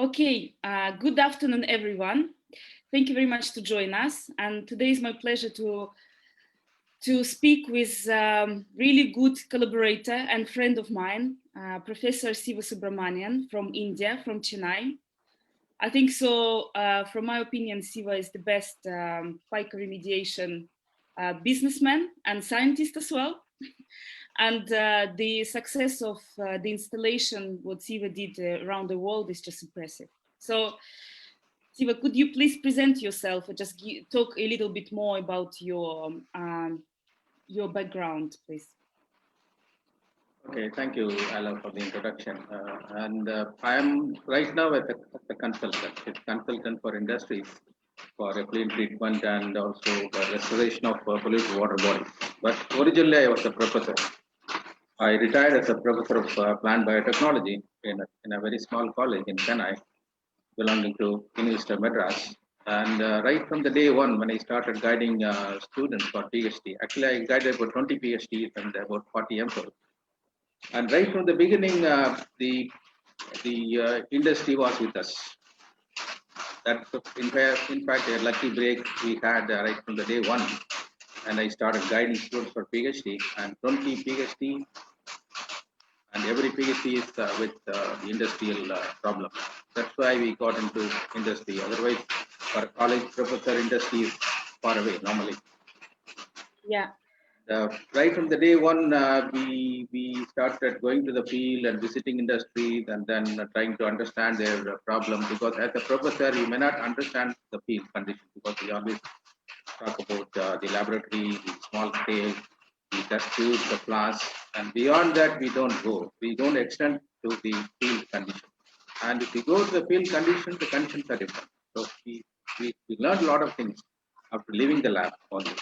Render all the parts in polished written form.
Okay, good afternoon, everyone. Thank you very much to join us. And today is my pleasure to speak with really good collaborator and friend of mine, Professor Siva Subramanian from India, from Chennai. I think so, from my opinion, Siva is the best FICA remediation businessman and scientist as well. And the success of the installation, what Siva did around the world is just impressive. So, Siva, could you please present yourself and just talk a little bit more about your background, please? Okay, thank you, Alla, for the introduction. I am right now as a consultant for industries for effluent treatment and also the restoration of polluted water bodies. But originally, I was a professor. I retired as a professor of plant biotechnology in a very small college in Chennai, belonging to University of Madras. And right from the day one, when I started guiding students for PhD, actually I guided about 20 PhDs and about 40 MPhil. And right from the beginning, the industry was with us. That's in fact a lucky break we had right from the day one, and I started guiding students for PhD and 20 PhD, and every PhD is with the industrial problem. That's why we got into industry. Otherwise, for college professor, industry is far away normally. Yeah. Right from the day one, we started going to the field and visiting industries and then trying to understand their problem, because as a professor, you may not understand the field condition because we always talk about the laboratory, the small scale, the test tubes, the flasks, and beyond that, we don't go. We don't extend to the field condition. And if we go to the field condition, the conditions are different. So we learned a lot of things after leaving the lab only.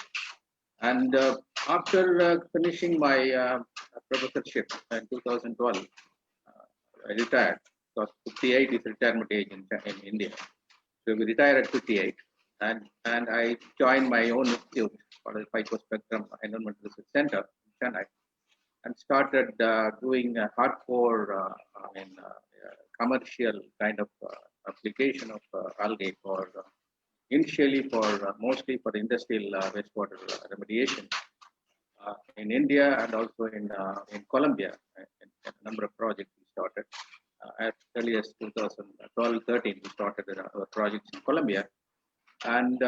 And after finishing my professorship in 2012, I retired because 58 is retirement age in India. So we retired at 58, and I joined my own institute called the Phycospectrum Environmental Research Center in Chennai, and started doing hardcore commercial kind of application of algae for initially for mostly for industrial wastewater remediation in India and also in Colombia. In a number of projects we started. As early as 2012-13, we started our projects in Colombia. And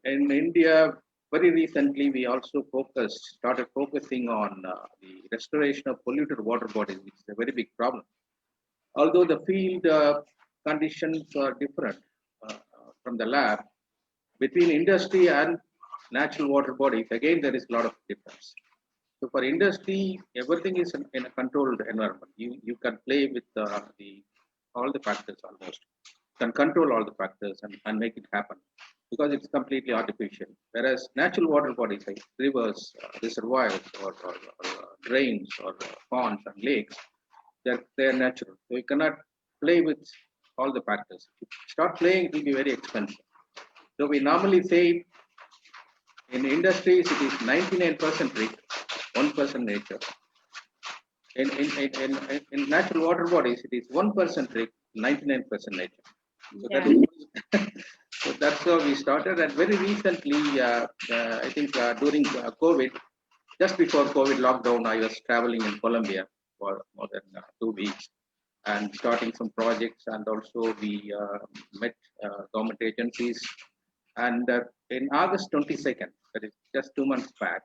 in India, very recently, we also started focusing on the restoration of polluted water bodies, which is a very big problem. Although the field conditions are different from the lab, between industry and natural water bodies, again, there is a lot of difference. So for industry, everything is in a controlled environment. You can play with all the factors almost. You can control all the factors and make it happen because it's completely artificial. Whereas natural water bodies like rivers, reservoirs, or drains, or ponds and lakes, they're natural. So you cannot play with all the factors. If you start playing, it will be very expensive. So we normally say in industries it is 99% trick, 1% nature. In natural water bodies, it is 1% trick, 99% nature. So, Yeah. So that's how we started. And very recently, I think during COVID, just before COVID lockdown, I was traveling in Colombia for more than 2 weeks and starting some projects. And also we met government agencies. And in August 22nd, that is just 2 months back,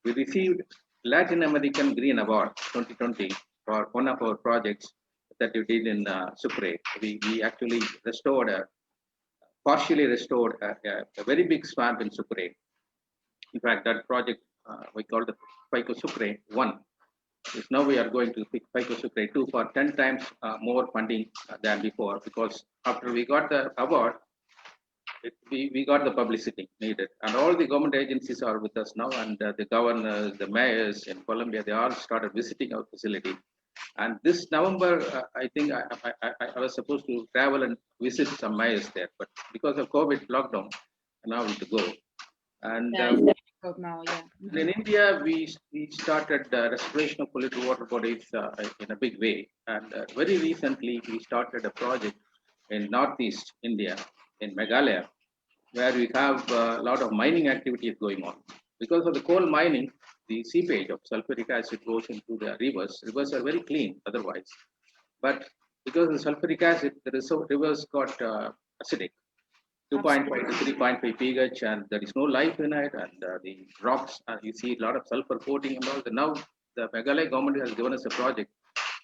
we received Latin American Green Award 2020 for one of our projects that we did in Sucre. We actually partially restored a very big swamp in Sucre. In fact, that project we called the Phyco Sucre 1. Now we are going to Phyco Sucre 2 for 10 times more funding than before, because after we got the award, we got the publicity needed, and all the government agencies are with us now, and the governors, the mayors in Colombia, they all started visiting our facility. And this November, I think I was supposed to travel and visit some mayors there, but because of COVID lockdown, I'm now to go. And in India, we started restoration of polluted water bodies in a big way. And very recently, we started a project in northeast India, in Meghalaya, where we have a lot of mining activities going on. Because of the coal mining, the seepage of sulfuric acid goes into the rivers. Rivers are very clean otherwise. But because of the sulfuric acid, the rivers got acidic, 2.5 to 3.5 pH, and there is no life in it. And the rocks, you see a lot of sulfur coating and all. Now, the Meghalaya government has given us a project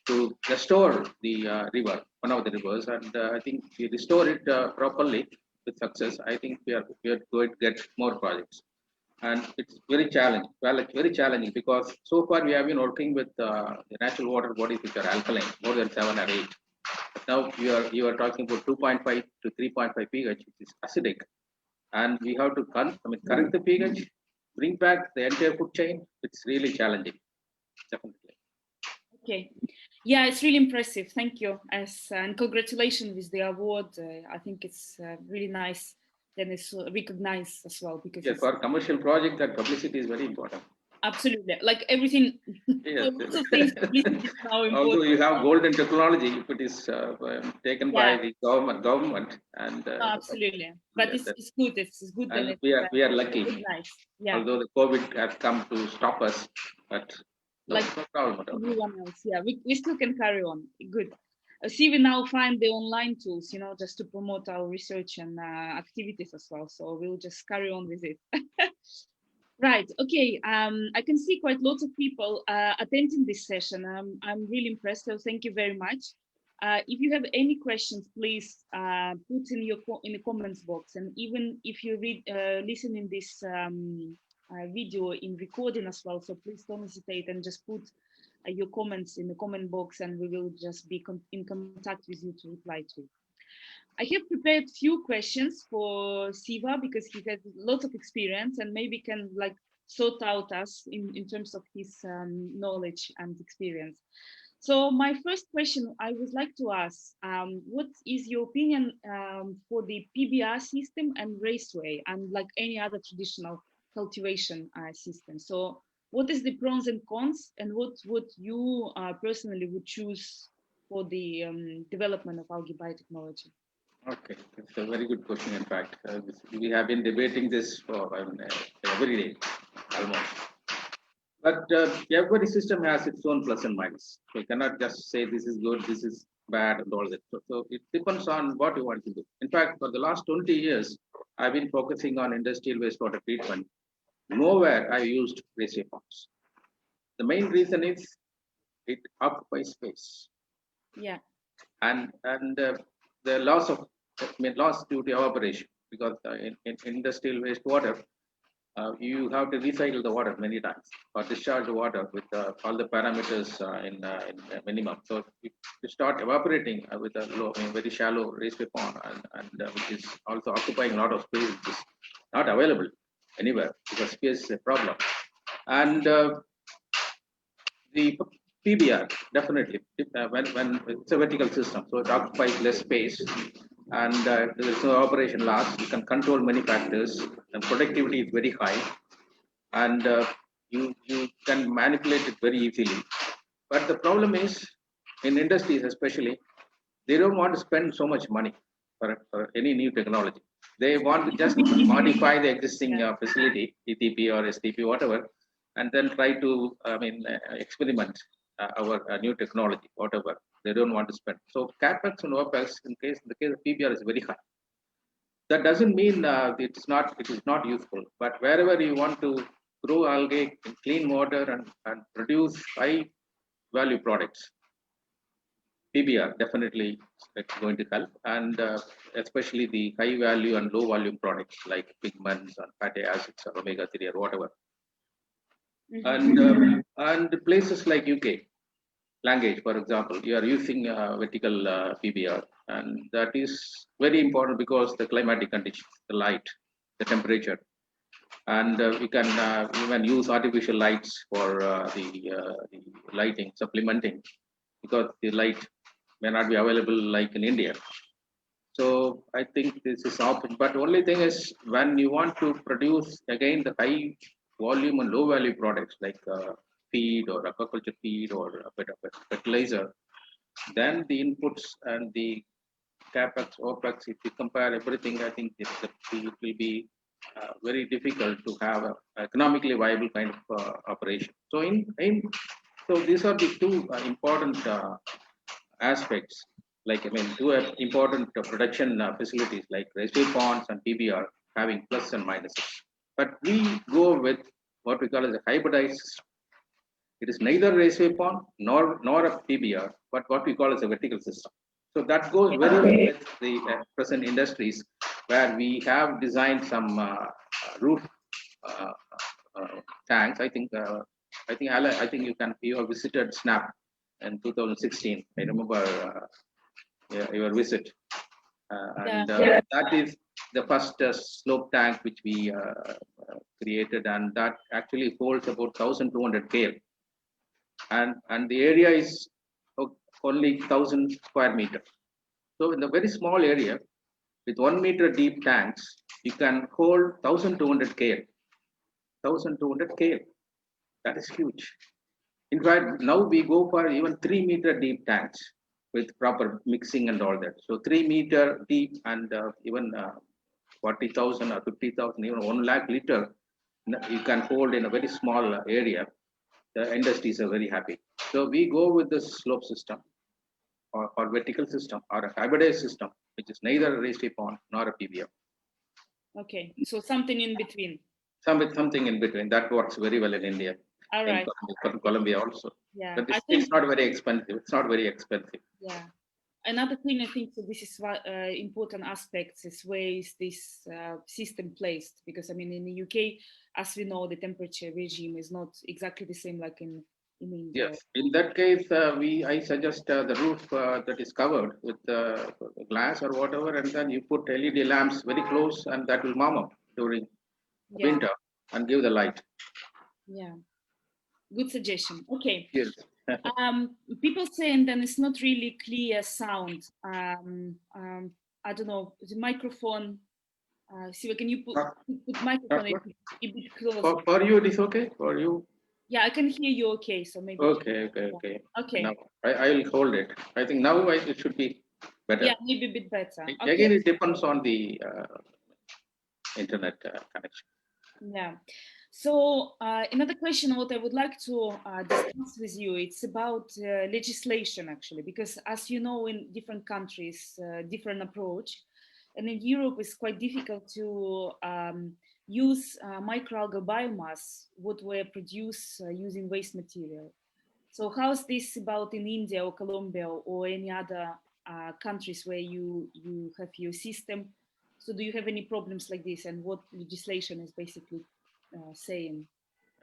to restore the river, one of the rivers, and I think we restore it properly with success. I think we are going to get more projects, and it's very challenging. Well, it's very challenging because so far we have been working with the natural water bodies which are alkaline, more than 7 or 8. But now you are talking about 2.5 to 3.5 pH, which is acidic, and we have to correct the pH, bring back the entire food chain. It's really challenging, definitely. Okay, yeah, it's really impressive. Thank you, and congratulations with the award. I think it's really nice. Then it's recognized as well because for commercial project, that publicity is very important. Absolutely, like everything. Yes. Lots of things. Publicity is now important. Although you have golden technology, if it is taken by the government, and absolutely, but it's good. It's good. And we are lucky. Nice. Yeah. Although the COVID has come to stop us, but no problem at all. Everyone else, yeah, we still can carry on. Good. See, we now find the online tools, just to promote our research and activities as well. So we'll just carry on with it. Right. Okay. I can see quite lots of people attending this session. I'm really impressed. So thank you very much. If you have any questions, please put in the comments box. And even if you listen in this video in recording as well, so please don't hesitate and just put your comments in the comment box, and we will just be in contact with you to reply to. I have prepared few questions for Siva because he has lots of experience and maybe can sort out us in terms of his knowledge and experience. So my first question I would like to ask, what is your opinion for the PBR system and raceway and like any other traditional cultivation system? So what is the pros and cons, and what would you personally would choose for the development of algae biotechnology? Okay, it's a very good question. In fact, we have been debating this for every day, almost. But every system has its own plus and minus. So you cannot just say this is good, this is bad, and all that. So it depends on what you want to do. In fact, for the last 20 years, I've been focusing on industrial wastewater treatment. Nowhere I used raceway pumps. The main reason is it occupies space. Yeah. And the loss due to evaporation, because in industrial wastewater, you have to recycle the water many times or discharge the water with all the parameters in minimum. So if you start evaporating with a very shallow raceway pond, and which is also occupying a lot of space, which is not available anywhere because space is a problem. And the PBR, definitely, when it's a vertical system, so it occupies less space, and there is no operation loss. You can control many factors, and productivity is very high, and you can manipulate it very easily. But the problem is, in industries especially, they don't want to spend so much money for any new technology. They want to just modify the existing facility, ETP or STP, whatever, and then try to experiment our new technology, whatever. They don't want to spend. So capex and opex in the case of PBR is very high. That doesn't mean it is not useful. But wherever you want to grow algae in clean water and produce high value products, PBR definitely is going to help, and especially the high value and low volume products like pigments and fatty acids or omega-3 or whatever. And places like UK, Language, for example, you are using vertical PBR, and that is very important because the climatic conditions, the light, the temperature, and we can even use artificial lights for the lighting, supplementing, because the light may not be available like in India. So I think this is option. But only thing is, when you want to produce again the high volume and low value products like feed or aquaculture feed or a bit of fertilizer, then the inputs and the capex, opex, if you compare everything, I think it will be very difficult to have a economically viable kind of operation. So so these are the two important aspects. Like I mean, two important production facilities like raceway ponds and PBR having plus and minuses. But we go with what we call as a hybridized system. It is neither raceway pond nor a PBR, but what we call as a vertical system. So that goes very well with the present industries where we have designed some roof uh, tanks. I think Alla, I think you have visited Snap in 2016. I remember your visit, and that is the first slope tank which we created, and that actually holds about 1,200 kL, and the area is only 1,000 square meters. So in a very small area, with 1 meter deep tanks, you can hold 1,200 kL. 1,200 kL. That is huge. In fact, now we go for even 3 meter deep tanks with proper mixing and all that. So 3 meter deep and even 40,000 or 50,000, even 1 lakh liter, you can hold in a very small area. The industries are very happy. So we go with the slope system or vertical system or a hybridized system, which is neither a raised pond nor a PBM. Okay, so something in between. Something in between that works very well in India. All right. In Colombia also. Yeah. But it's not very expensive. It's not very expensive. Yeah. Another thing I think so this is important aspects is where is this system placed, because I mean in the UK, as we know, the temperature regime is not exactly the same like in India. Yes, in that case, I suggest the roof that is covered with glass or whatever, and then you put LED lamps very close, and that will warm up during winter and give the light. Yeah, good suggestion. Okay. Yes. People saying then it's not really clear sound. I don't know, the microphone. Siva, can you put microphone a bit closer? For you, it is okay. For you. Yeah, I can hear you okay, so maybe. Okay. Now I will hold it. I think now it should be better. Yeah, maybe a bit better. Okay. Again, it depends on the internet connection. Yeah. So another question what I would like to discuss with you, it's about legislation actually, because as you know, in different countries, different approach, and in Europe it's quite difficult to use microalgal biomass, what were produced using waste material. So how's this about in India or Colombia or any other countries where you have your system? So do you have any problems like this, and what legislation is basically saying?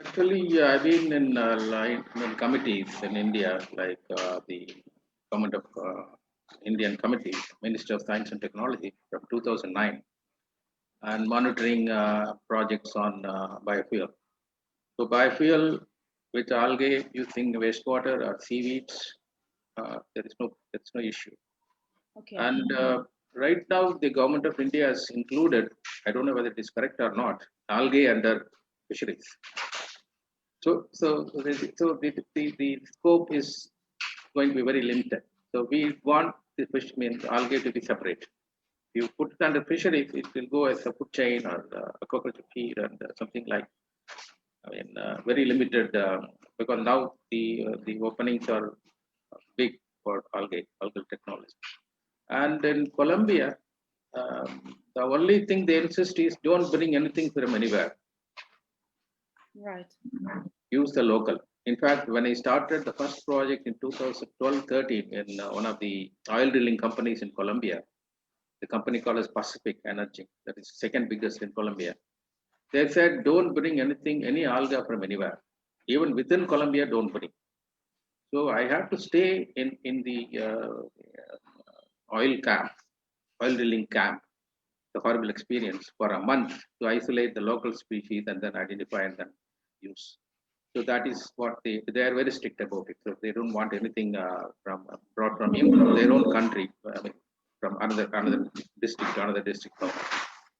Actually, I've been in committees in India, like the government of Indian committee, Ministry of Science and Technology from 2009, and monitoring projects on biofuel. So biofuel with algae using wastewater or seaweeds, there's no issue. Okay. And right now, the government of India has included, I don't know whether it is correct or not, algae under fisheries. So the scope is going to be very limited. So we want the fish means algae to be separate. If you put it under fisheries, it will go as a food chain or aquaculture feed and something like. I mean, very limited because now the openings are big for algal technology. And in Colombia, the only thing they insist is don't bring anything from anywhere. Right. Use the local. In fact, when I started the first project in 2012-13 in one of the oil drilling companies in Colombia, the company called as Pacific Energy, that is second biggest in Colombia. They said, don't bring anything, any alga from anywhere. Even within Colombia, don't bring. So I had to stay in the oil camp, oil drilling camp, the horrible experience for a month to isolate the local species and then identify and then use. So that is what they are very strict about it. So they don't want anything brought from their own country, I mean, from another district to another district. So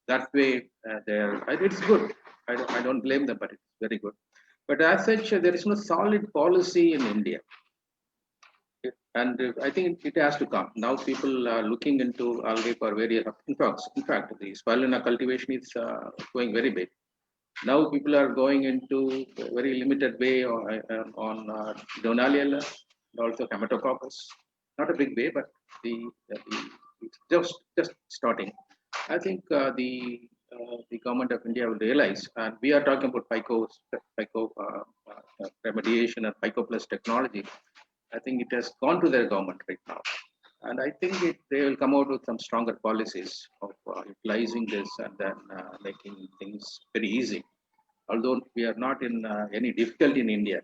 that way, it's good. I don't blame them, but it's very good. But as such, there is no solid policy in India. I think it has to come. Now people are looking into algae for various. In fact, the spirulina cultivation is going very big. Now people are going into a very limited way on Donaliella and also Hematococcus. Not a big way, but the it's just starting. I think the government of India will realize, and we are talking about PICO remediation and PICO plus technology. I think it has gone to their government right now, and I think they will come out with some stronger policies of utilizing this and then making things very easy. Although we are not in any difficulty in India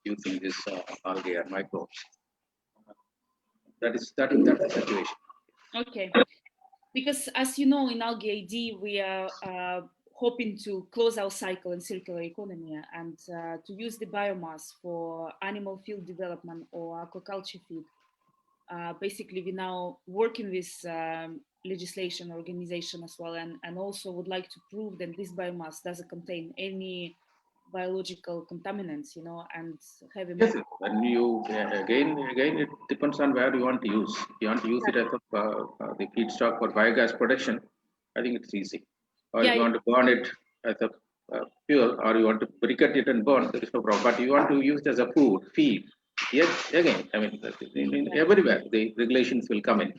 using this algae or microbes. That's the situation. Okay. Because as you know, in Alg-Ad, we are hoping to close our cycle in circular economy and to use the biomass for animal feed development or aquaculture feed. Basically, we now working with legislation organization as well, and also would like to prove that this biomass doesn't contain any biological contaminants, and have a Yes, when you again it depends on where you want to use. If you want to use it as the feedstock for biogas production, I think it's easy. Or if yeah, you want to burn it as a fuel, or you want to briquette it and burn, there is no problem. But you want to use it as a feed. Yes, again, I mean, everywhere the regulations will come in.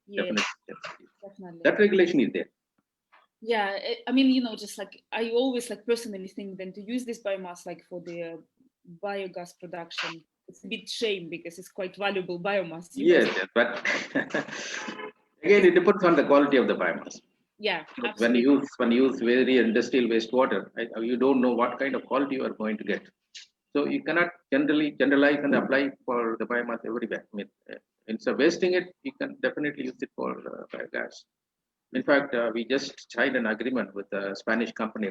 yes, Definitely, yes. definitely. That regulation is there. Yeah, I mean, just like I always like personally think then to use this biomass like for the biogas production, it's a bit shame because it's quite valuable biomass, Yes, yes, but again, it depends on the quality of the biomass. Yeah, When absolutely. you use very industrial wastewater, you don't know what kind of quality you are going to get. So you cannot generalize and apply for the biomass everywhere. I mean, instead of wasting it, you can definitely use it for biogas. In fact, we just signed an agreement with a Spanish company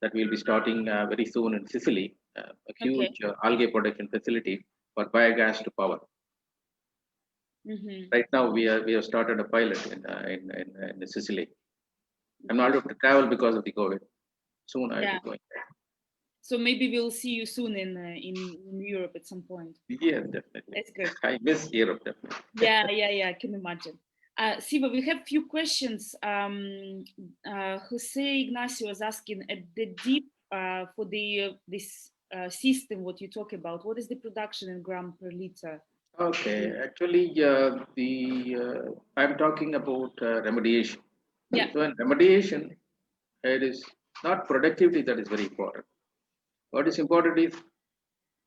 that will be starting very soon in Sicily, a Okay. huge algae production facility for biogas to power. Mm-hmm. Right now, we have started a pilot in Sicily. I'm not able to travel because of the COVID. Soon I'll Yeah. be going there. So maybe we'll see you soon in Europe at some point. Yes, definitely. That's good. I miss Europe definitely. Yeah. I can imagine. Siva, we have few questions. Jose Ignacio was asking at the deep for the this system what you talk about. What is the production in gram per liter? Okay, actually, the I'm talking about remediation. Yeah. So in remediation, it is not productivity that is very important. What is important is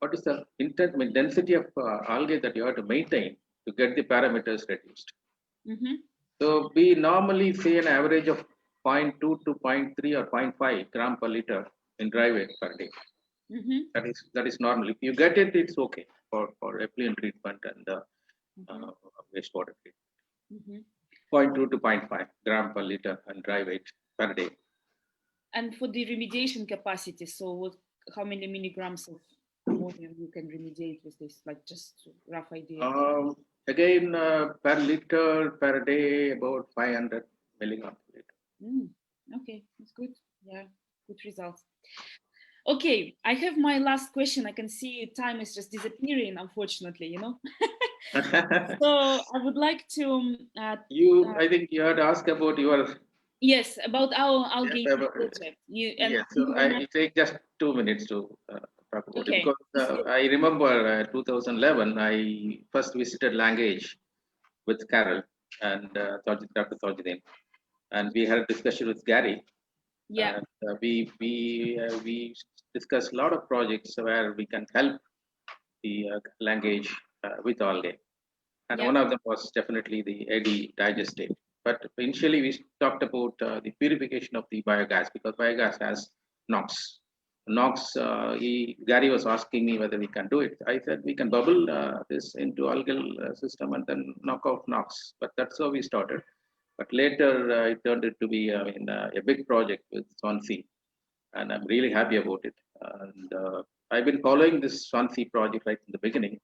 what is the intent, I mean, density of algae that you have to maintain to get the parameters reduced. Mm-hmm. So we normally say an average of zero point 0.2 to zero point 0.3 or zero point 0.5 gram per liter in dry weight per day. Mm-hmm. That is normal. If you get it, it's okay for effluent treatment and Mm-hmm. wastewater treatment. Mm-hmm. 0.2 to zero point 0.5 gram per liter and dry weight per day. And for the remediation capacity, so how many milligrams of ammonium you can remediate with this? Like just rough idea. Again, per liter per day, about 500 milligrams per liter. Okay, that's good. Yeah, good results. Okay, I have my last question. I can see time is just disappearing, unfortunately, So I would like to. I think you had asked about your. Yes, about our algae Yeah, project. yes, Thank you so very much. I take just 2 minutes to talk about it Okay. because I remember 2011, I first visited Language with Carol and Dr. Thorjidin, and we had a discussion with Gary. Yeah. And we discussed a lot of projects where we can help the language with algae, and Yeah. one of them was definitely the eddy digestate. But initially, we talked about the purification of the biogas because biogas has NOx. NOx. Gary was asking me whether we can do it. I said we can bubble this into algal system and then knock off NOx. But that's how we started. But later, it turned out to be a big project with Swansea, and I'm really happy about it. And I've been following this Swansea project right from the beginning,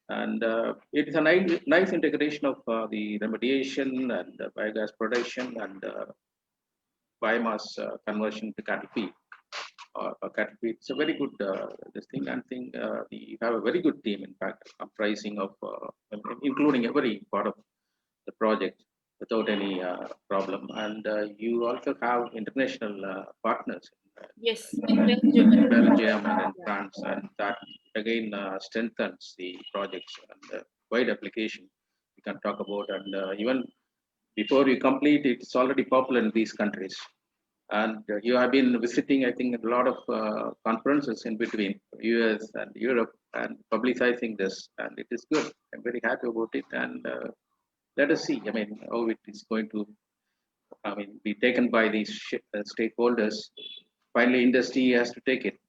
and it is a nice integration of the remediation and biogas production and biomass conversion to cattle feed. or category. It's a very good this thing, and think we have a very good team, in fact, comprising of including every part of the project without any problem. And you also have international partners Yes, in Belgium. in Belgium and in France, and that again strengthens the projects and wide application we can talk about. And even before you complete, it's already popular in these countries. And you have been visiting, I think, a lot of conferences in between US and Europe and publicizing this, and it is good. I'm very happy about it. And let us see, I mean, how it is going to, I mean, be taken by these stakeholders. Finally, industry has to take it,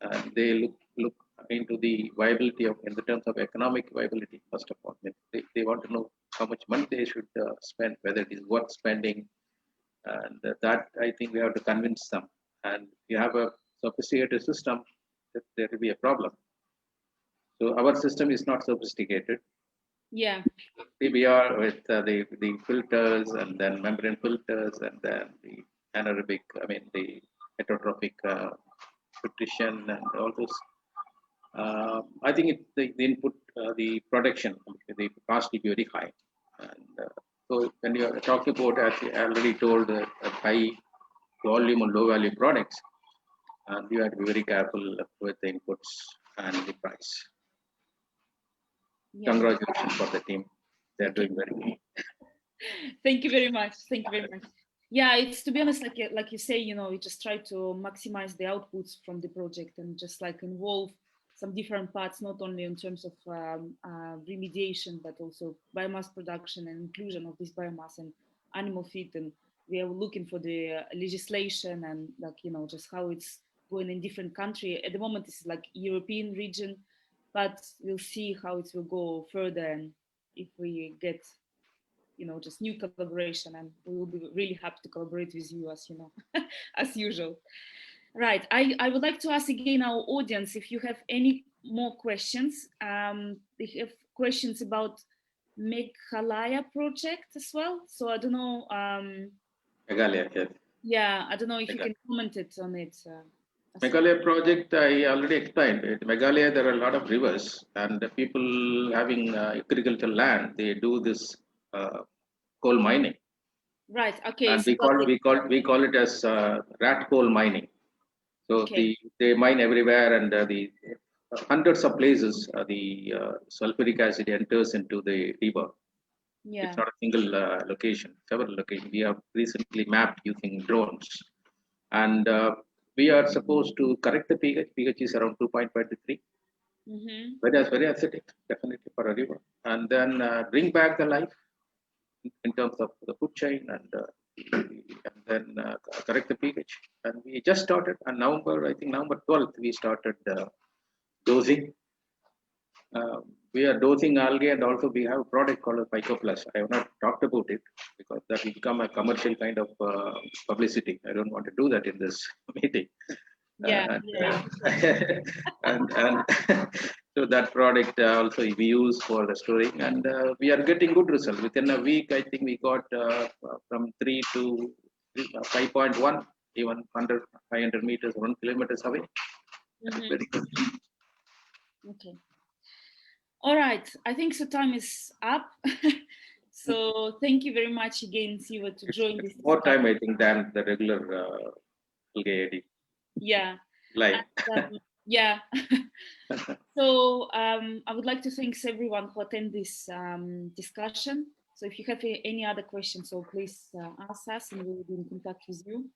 and they look into the viability of, in the terms of economic viability. First of all, I mean, they want to know how much money they should spend, whether it is worth spending, and that I think we have to convince them. And if you have a sophisticated system, there will be a problem. So our system is not sophisticated. Yeah. PBR with the filters, and then membrane filters, and then the anaerobic, I mean the heterotrophic filtration, and all those. I think the input, the production, the cost will be very high. And so when you are talking about, as I already told, high volume or low value products, and you have to be very careful with the inputs and the price. Yeah. Congratulations for the team. They're doing very well. Thank you very much. Thank you very much. Yeah, it's, to be honest, like you say, you know, we just try to maximize the outputs from the project and just like involve some different parts, not only in terms of remediation, but also biomass production and inclusion of this biomass and animal feed. And we are looking for the legislation and, like, you know, just how it's going in different countries. At the moment, it's like European region, but we'll see how it will go further, and if we get, you know, just new collaboration, and we will be really happy to collaborate with you, as you know, as usual. Right, I would like to ask again our audience if you have any more questions. We have questions about Meghalaya project as well. So I don't know. Meghalaya, yes. Yeah, I don't know if you can comment it on it. Meghalaya project, I already explained. In Meghalaya, there are a lot of rivers, and the people having agricultural land, they do this coal mining. Right. Okay. And so we call it as rat coal mining. So okay. They mine everywhere, and the hundreds of places the sulfuric acid enters into the river. Yeah. It's not a single location, several locations. We have recently mapped using drones, and we are supposed to correct the pH. pH is around 2.5 to 3. But that's very acidic, definitely for a river. And then bring back the life in terms of the food chain, and then correct the pH. And we just started on November, I think November 12th, we started dosing. We are dosing algae, and also we have a product called Pico Plus. I have not talked about it because that will become a commercial kind of publicity. I don't want to do that in this meeting. Yeah. And so that product also we use for the storing, and we are getting good results. Within a week, I think we got from 3 to 5.1, even 500 meters, 1 kilometers away. Very good. Okay. All right. I think so. Time is up. So thank you very much again, Siva, to join this. More time, I think, than the regular Alg-Ad. Yeah. Live. Yeah. So I would like to thank everyone who attend this discussion. So if you have any other questions, so please ask us, and we will be in contact with you.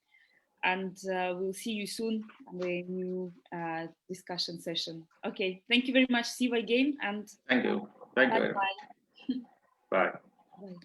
And we'll see you soon on a new discussion session. Okay. Thank you very much, Siva, again. And thank you. Thank you very much. Bye. Bye.